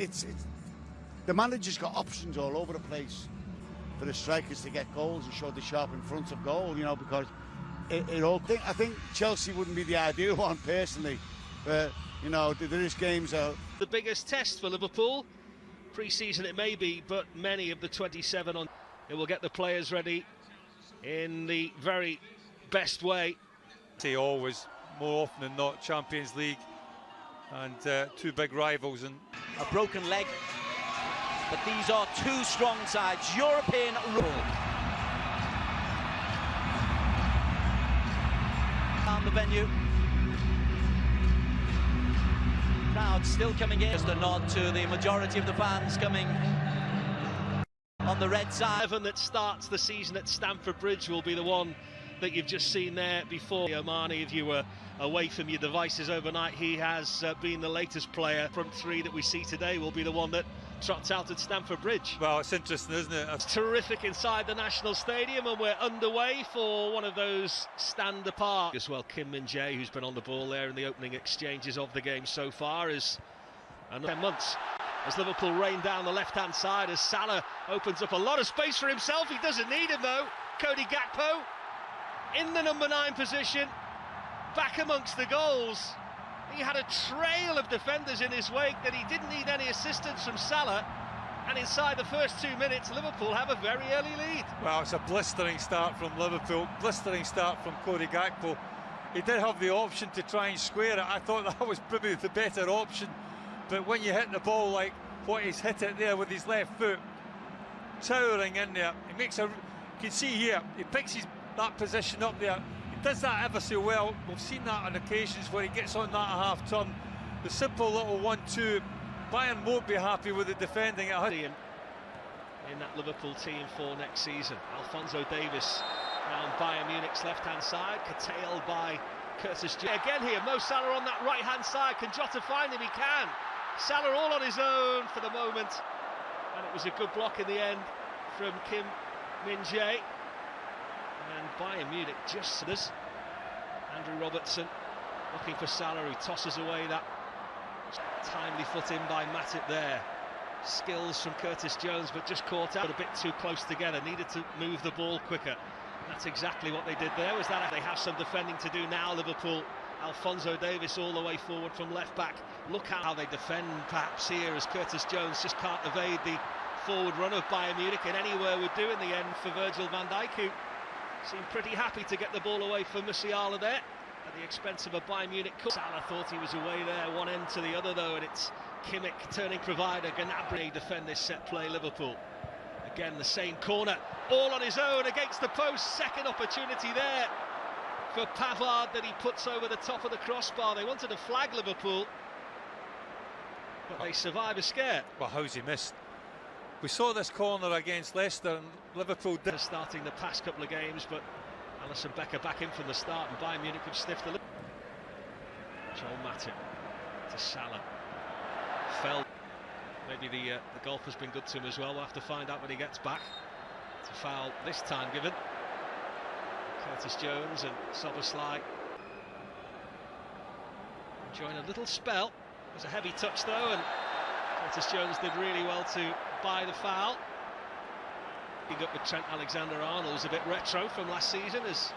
it's the manager's got options all over the place for the strikers to get goals and show the sharp in front of goal, you know, because it all. I think Chelsea wouldn't be the ideal one personally, but you know, there is games out. The biggest test for Liverpool, pre-season it may be, but many of the 27 on it will get the players ready in the very best way. Say always, more often than not, Champions League and two big rivals and a broken leg. But these are two strong sides, European rule. Down the venue. Crowd still coming in. Just a nod to the majority of the fans coming on the red side. That starts the season at Stamford Bridge will be the one that you've just seen there before. Omani, if you were away from your devices overnight, he has been the latest player. Front three that we see today will be the one that trots out at Stamford Bridge. Well, it's interesting, isn't it? It's terrific inside the National Stadium, and we're underway for one of those stand apart as well. Kim Min-jae, who's been on the ball there in the opening exchanges of the game so far, is 10 months as Liverpool rain down the left-hand side as Salah opens up a lot of space for himself. He doesn't need him though. Cody Gakpo in the number 9 position, back amongst the goals. He had a trail of defenders in his wake that he didn't need any assistance from Salah, and inside the first 2 minutes Liverpool have a very early lead. Well, it's a blistering start from Liverpool, blistering start from Cody Gakpo. He did have the option to try and square it. I thought that was probably the better option, but when you hit the ball like what he's hit it there with his left foot, towering in there, he makes a, you can see here, he picks that position up there. Does that ever so well. We've seen that on occasions where he gets on that half turn. The simple little 1-2. Bayern won't be happy with the defending at home. In that Liverpool team for next season. Alphonso Davies around Bayern Munich's left-hand side, curtailed by Curtis Jones. Again here, Mo Salah on that right-hand side. Can Jota find him? He can. Salah all on his own for the moment, and it was a good block in the end from Kim Min-jae. And Bayern Munich just this. Andrew Robertson looking for Salah, who tosses away that timely foot in by Matip there. Skills from Curtis Jones, but just caught out a bit too close together. Needed to move the ball quicker. That's exactly what they did there. Was that they have some defending to do now, Liverpool. Alphonso Davies all the way forward from left back. Look how they defend perhaps here as Curtis Jones just can't evade the forward run of Bayern Munich, and anywhere would do in the end for Virgil van Dijk, who seemed pretty happy to get the ball away from Musiala there at the expense of a Bayern Munich. Salah thought he was away there, one end to the other though, and it's Kimmich turning provider. Gnabry defend this set play, Liverpool. Again, the same corner, all on his own against the post. Second opportunity there for Pavard that he puts over the top of the crossbar. They wanted to flag Liverpool, but they survive a scare. Well, how's he missed? We saw this corner against Leicester and Liverpool did. Starting the past couple of games, but Alisson Becker back in from the start, and Bayern Munich have sniffed a little. Joel Matip to Salah. Fell. Maybe the golf has been good to him as well. We'll have to find out when he gets back. It's a foul this time given. Curtis Jones and Szoboszlai enjoying a little spell. It was a heavy touch though, and Curtis Jones did really well to buy the foul. Up with Trent Alexander-Arnold was a bit retro from last season as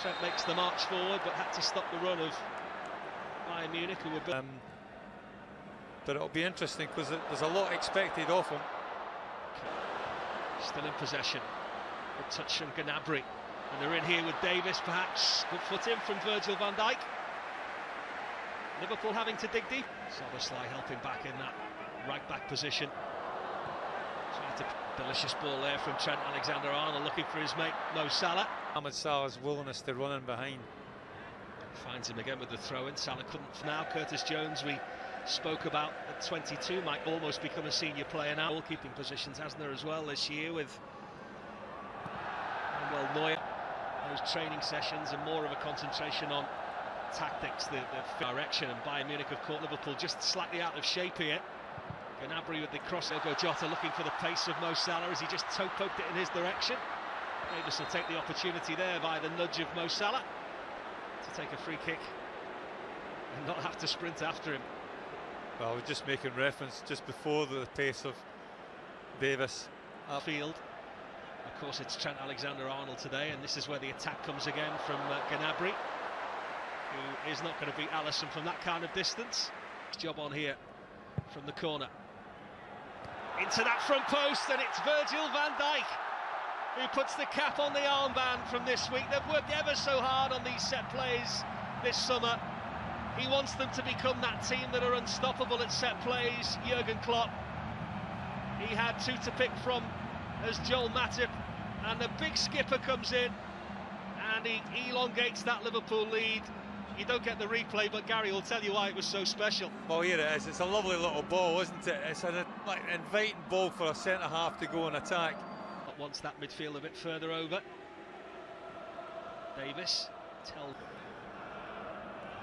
Trent makes the march forward, but had to stop the run of Bayern Munich, who were. But it'll be interesting because there's a lot expected of him. Still in possession. Good touch from Gnabry, and they're in here with Davies, perhaps. Good foot in from Virgil van Dijk. Liverpool having to dig deep. Szoboszlai helping back in that right back position. Delicious ball there from Trent Alexander-Arnold, looking for his mate Mo Salah. Mohamed Salah's willingness to run in behind. Finds him again with the throw-in. Salah couldn't now. Curtis Jones, we spoke about at 22, might almost become a senior player now. Goalkeeping positions, hasn't there, as well this year with Manuel Neuer. Those training sessions and more of a concentration on tactics, the direction, and Bayern Munich have caught Liverpool just slightly out of shape here. Gnabry with the cross. Diogo Jota looking for the pace of Mo Salah as he just toe poked it in his direction. Davies will take the opportunity there by the nudge of Mo Salah to take a free kick and not have to sprint after him. Well, I was just making reference just before the pace of Davis. Field. Of course, it's Trent Alexander-Arnold today, and this is where the attack comes again from Gnabry, who is not going to beat Alisson from that kind of distance. Job on here from the corner. Into that front post, and it's Virgil van Dijk who puts the cap on the armband from this week. They've worked ever so hard on these set plays this summer. He wants them to become that team that are unstoppable at set plays, Jurgen Klopp. He had two to pick from as Joel Matip, and the big skipper comes in and he elongates that Liverpool lead. You don't get the replay, but Gary will tell you why it was so special. Well, here it is. It's a lovely little ball, isn't it? It's an inviting ball for a centre-half to go and attack. Wants that midfield a bit further over. Davis,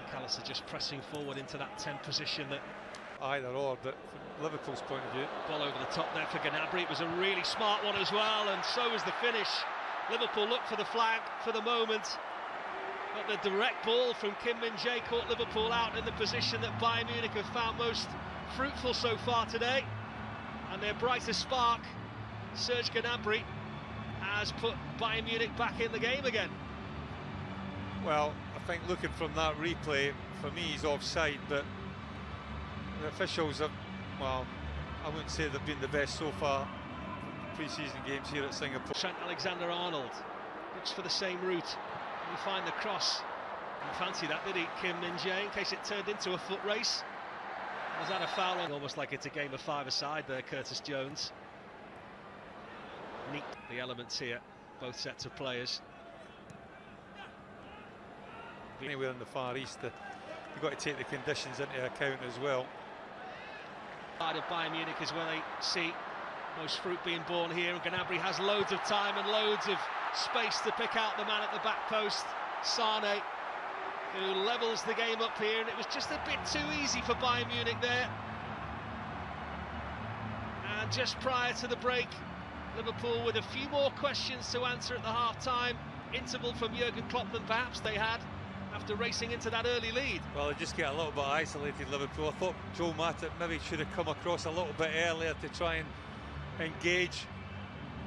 McAllister just pressing forward into that 10 position. That either or, but from Liverpool's point of view. Ball over the top there for Gnabry. It was a really smart one as well, and so was the finish. Liverpool looked for the flag for the moment, but the direct ball from Kim Min-jae caught Liverpool out in the position that Bayern Munich have found most fruitful so far today. And their brightest spark, Serge Gnabry, has put Bayern Munich back in the game again. Well, I think looking from that replay, for me he's offside, but the officials have, well, I wouldn't say they've been the best so far pre-season games here at Singapore. Trent Alexander-Arnold looks for the same route. He find the cross. Didn't fancy that, did he, Kim Min-jae, in case it turned into a foot race? Was that a foul? Almost like it's a game of five-a-side there, Curtis Jones. Neat the elements here, both sets of players. Anywhere in the Far East, you've got to take the conditions into account as well. Side of Bayern Munich is where they see most fruit being born here, and Gnabry has loads of time and loads of space to pick out the man at the back post, Sane, who levels the game up here, and it was just a bit too easy for Bayern Munich there. And just prior to the break, Liverpool with a few more questions to answer at the half-time interval from Jurgen Klopp than perhaps they had after racing into that early lead. Well, they just get a little bit isolated, Liverpool. I thought Joel Matip maybe should have come across a little bit earlier to try and engage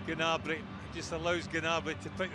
Gnabry. It just allows Gnabry to pick